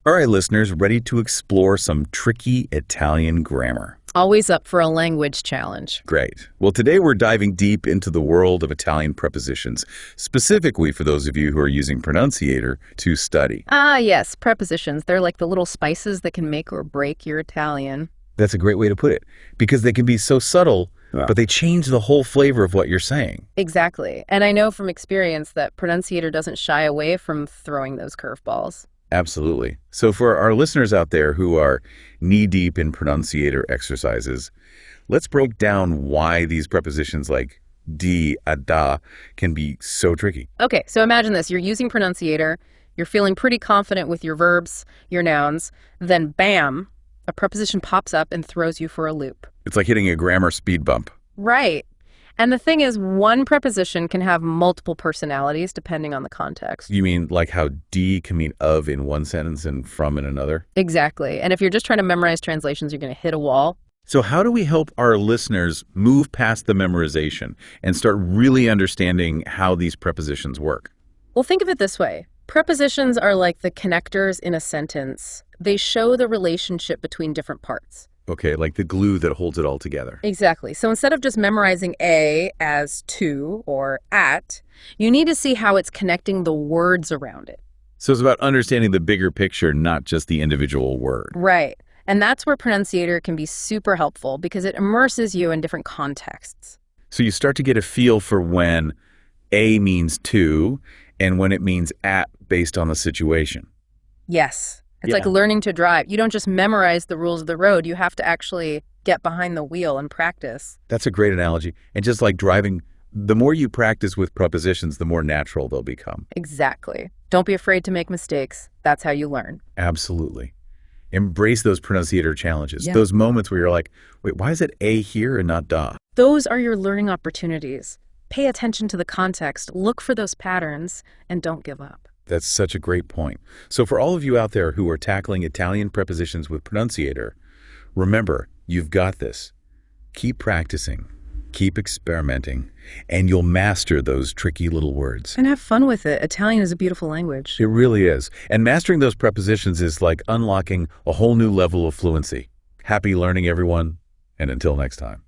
All right, listeners, ready to explore some tricky Italian grammar? Always up for a language challenge. Great. Well, today we're diving deep into the world of Italian prepositions, specifically for those of you who are using Pronunciator to study. Ah, yes, prepositions. They're like the little spices that can make or break your Italian. That's a great way to put it, because they can be so subtle, but they change the whole flavor of what you're saying. Exactly. And I know from experience that Pronunciator doesn't shy away from throwing those curveballs. Absolutely. So for our listeners out there who are knee-deep in Pronunciator exercises, let's break down why these prepositions like di, da can be so tricky. Okay, so imagine this. You're using Pronunciator. You're feeling pretty confident with your verbs, your nouns. Then bam, a preposition pops up and throws you for a loop. It's like hitting a grammar speed bump. Right. And the thing is, one preposition can have multiple personalities depending on the context. You mean like how di can mean of in one sentence and from in another? Exactly. And if you're just trying to memorize translations, you're going to hit a wall. So how do we help our listeners move past the memorization and start really understanding how these prepositions work? Well, think of it this way. Prepositions are like the connectors in a sentence. They show the relationship between different parts. Okay, like the glue that holds it all together. Exactly. So instead of just memorizing a as to or at, you need to see how it's connecting the words around it. So it's about understanding the bigger picture, not just the individual word. Right. And that's where Pronunciator can be super helpful because it immerses you in different contexts. So you start to get a feel for when a means to and when it means at based on the situation. Yes. It's like learning to drive. You don't just memorize the rules of the road. You have to actually get behind the wheel and practice. That's a great analogy. And just like driving, the more you practice with prepositions, the more natural they'll become. Exactly. Don't be afraid to make mistakes. That's how you learn. Absolutely. Embrace those Pronunciator challenges. Yeah. Those moments where you're like, wait, why is it a here and not da? Those are your learning opportunities. Pay attention to the context, look for those patterns, and don't give up. That's such a great point. So for all of you out there who are tackling Italian prepositions with Pronunciator, remember, you've got this. Keep practicing, keep experimenting, and you'll master those tricky little words. And have fun with it. Italian is a beautiful language. It really is. And mastering those prepositions is like unlocking a whole new level of fluency. Happy learning, everyone, and until next time.